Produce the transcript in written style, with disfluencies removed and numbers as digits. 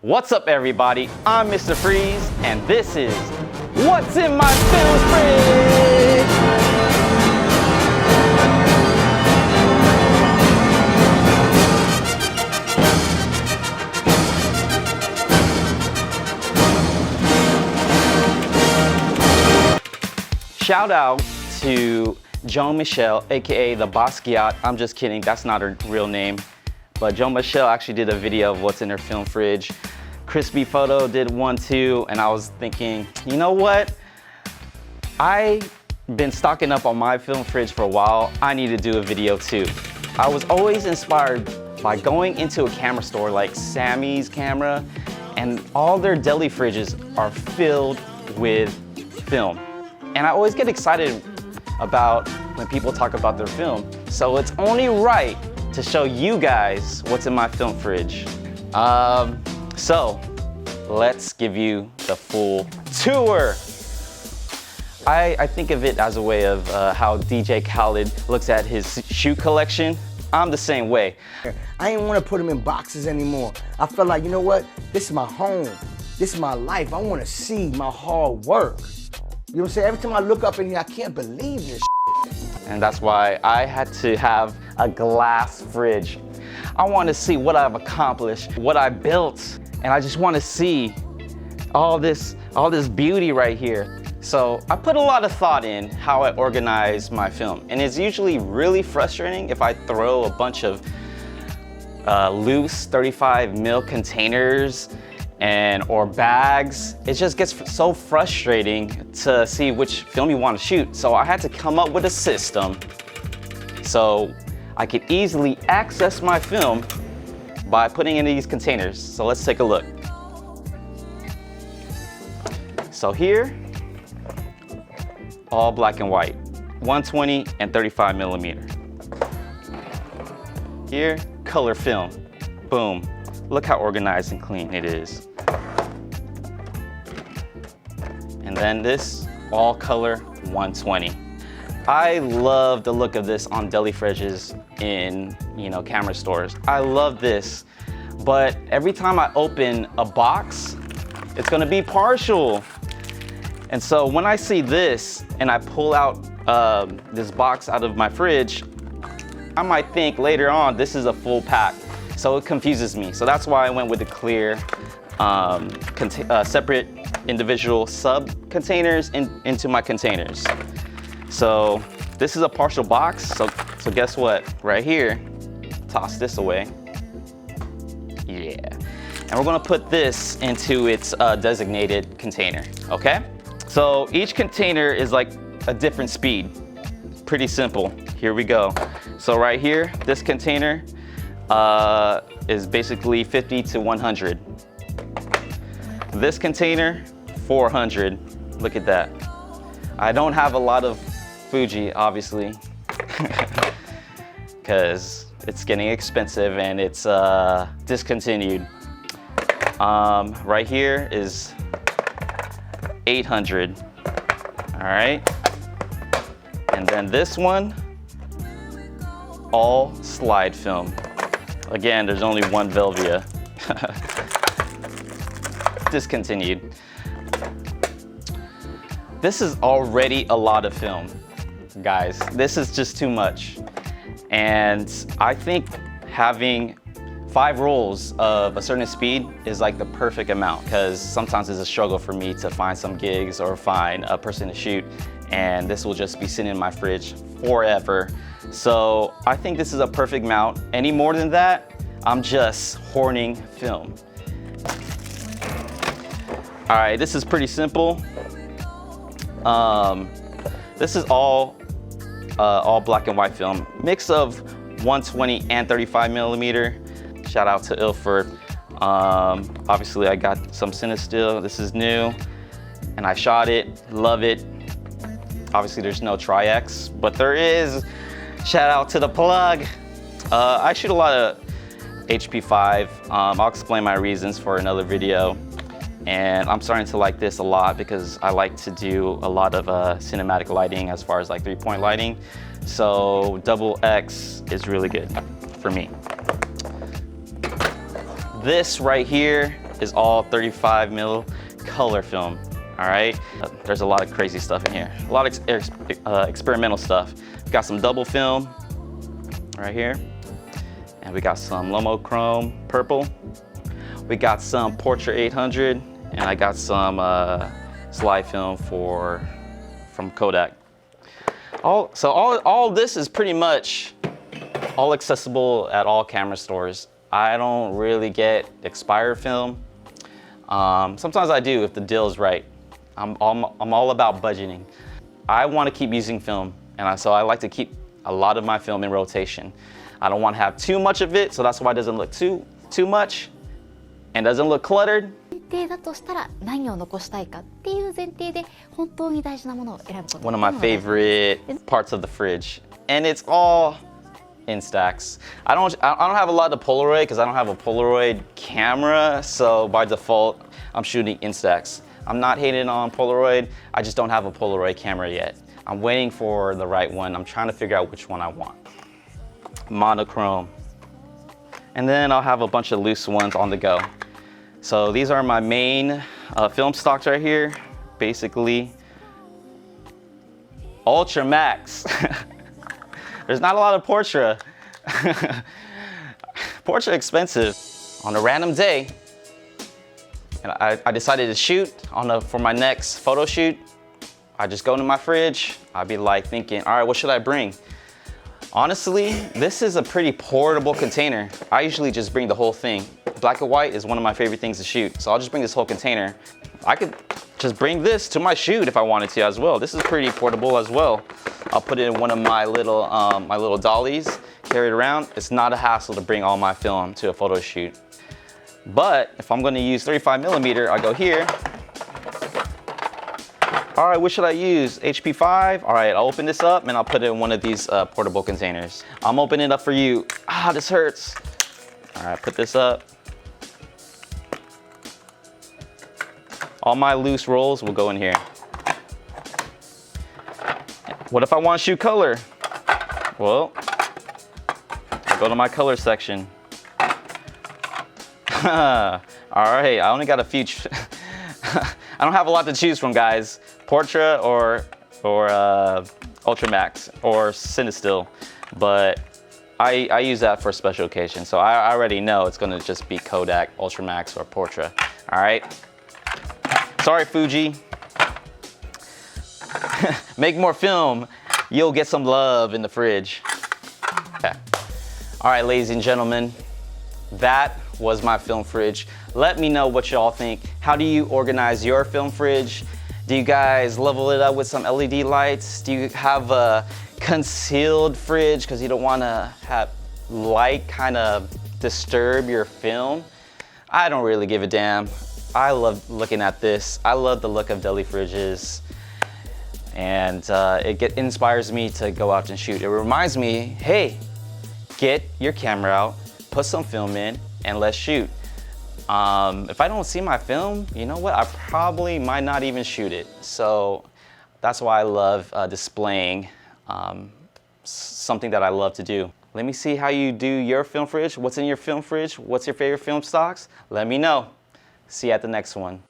What's up, everybody? I'm Mr. Freeze, and this is What's in My Film Fridge? Shout out to Joan Michel, aka the Basquiat. I'm just kidding, that's not her real name. But Joan Michel actually did a video of what's in her film fridge. Crispy Photo did one too, and I was thinking, you know what? I've been stocking up on my film fridge for a while. I need to do a video too. I was always inspired by going into a camera store like Sammy's Camera, and all their deli fridges are filled with film. And I always get excited about when people talk about their film. So it's only right to show you guys what's in my film fridge. So let's give you the full tour. I think of it as a way of how DJ Khaled looks at his shoe collection. I'm the same way. I ain't want to put them in boxes anymore. I felt like, you know what? This is my home. This is my life. I want to see my hard work. You know what I'm saying? Every time I look up in here, I can't believe this shit. And that's why I had to have a glass fridge. I want to see what I've accomplished, what I built, and I just want to see all this beauty right here. So I put a lot of thought in how I organize my film, and it's usually really frustrating if I throw a bunch of loose 35 ml containers or bags. It just gets so frustrating to see which film you want to shoot. So I had to come up with a system so I could easily access my film by putting in these containers. So let's take a look. So here, all black and white, 120 and 35 millimeter. Here, color film, boom. Look how organized and clean it is. And then this, all color 120. I love the look of this on deli fridges in, camera stores. I love this, but every time I open a box, it's gonna be partial. And so when I see this and I pull out this box out of my fridge, I might think later on this is a full pack. So it confuses me. So that's why I went with the clear, separate individual sub-containers into my containers. So this is a partial box. So guess what? Right here, toss this away. Yeah. And we're gonna put this into its designated container, okay? So each container is like a different speed. Pretty simple. Here we go. So right here, this container, is basically 50 to 100. This container, 400. Look at that. I don't have a lot of Fuji, obviously, because it's getting expensive and it's discontinued. Right here is 800. All right. And then this one, all slide film. Again, there's only one Velvia. Discontinued. This is already a lot of film, guys. This is just too much. And I think having 5 rolls of a certain speed is like the perfect amount, because sometimes it's a struggle for me to find some gigs or find a person to shoot, and this will just be sitting in my fridge forever. So I think this is a perfect amount. Any more than that, I'm just hoarding film. All right, this is pretty simple. This is all black and white film, mix of 120 and 35 millimeter. Shout out to Ilford. Obviously I got some Cinestill. This is new, and I shot it, love it. Obviously there's no Tri-X, but there is. Shout out to the plug. I shoot a lot of HP5. I'll explain my reasons for another video. And I'm starting to like this a lot because I like to do a lot of cinematic lighting as far as like 3-point lighting. So double X is really good for me. This right here is all 35 mil color film. All right, there's a lot of crazy stuff in here. A lot of experimental stuff. We got some double film right here, and we got some Lomo Chrome purple. We got some Portra 800, and I got some slide film from Kodak. All this is pretty much all accessible at all camera stores. I don't really get expired film. Sometimes I do if the deal is right. I'm all about budgeting. I want to keep using film, and so I like to keep a lot of my film in rotation. I don't want to have too much of it, so that's why it doesn't look too much and doesn't look cluttered. 前提だとしたら何を残したいかっていう前提で本当に大事なものを選ぶこと。One of my favorite parts of the fridge, and it's all instax. I don't have a lot of Polaroid because I don't have a Polaroid camera, so by default I'm shooting instax. I'm not hating on Polaroid, I just don't have a Polaroid camera yet. I'm waiting for the right one. I'm trying to figure out which one I want. Monochrome. And then I'll have a bunch of loose ones on the go. So these are my main film stocks right here. Basically, Ultra Max. There's not a lot of Portra. Portra expensive. On a random day, and I decided to shoot for my next photo shoot. I just go into my fridge. I'd be like thinking, all right, what should I bring? Honestly, this is a pretty portable container. I usually just bring the whole thing. Black and white is one of my favorite things to shoot, so I'll just bring this whole container. I could just bring this to my shoot if I wanted to as well. This is pretty portable as well. I'll put it in one of my little dollies, carry it around. It's not a hassle to bring all my film to a photo shoot. But if I'm gonna use 35mm, I go here. All right, what should I use? HP5? All right, I'll open this up and I'll put it in one of these portable containers. I'm opening it up for you. Ah, this hurts. All right, put this up. All my loose rolls will go in here. What if I want to shoot color? Well, I'll go to my color section. All right, I only got a few. I don't have a lot to choose from, guys. Portra or Ultra Max or Cinestill, but I use that for special occasions, so I already know it's gonna just be Kodak, Ultra Max, or Portra. All right. Sorry, Fuji. Make more film. You'll get some love in the fridge. Okay. All right, ladies and gentlemen, that was my film fridge. Let me know what y'all think. How do you organize your film fridge? Do you guys level it up with some LED lights? Do you have a concealed fridge because you don't want to have light kind of disturb your film? I don't really give a damn. I love looking at this. I love the look of deli fridges, and it inspires me to go out and shoot. It reminds me, hey, get your camera out, put some film in, and let's shoot. If I don't see my film, you know what? I probably might not even shoot it. So that's why I love displaying something that I love to do. Let me see how you do your film fridge. What's in your film fridge? What's your favorite film stocks? Let me know. See you at the next one.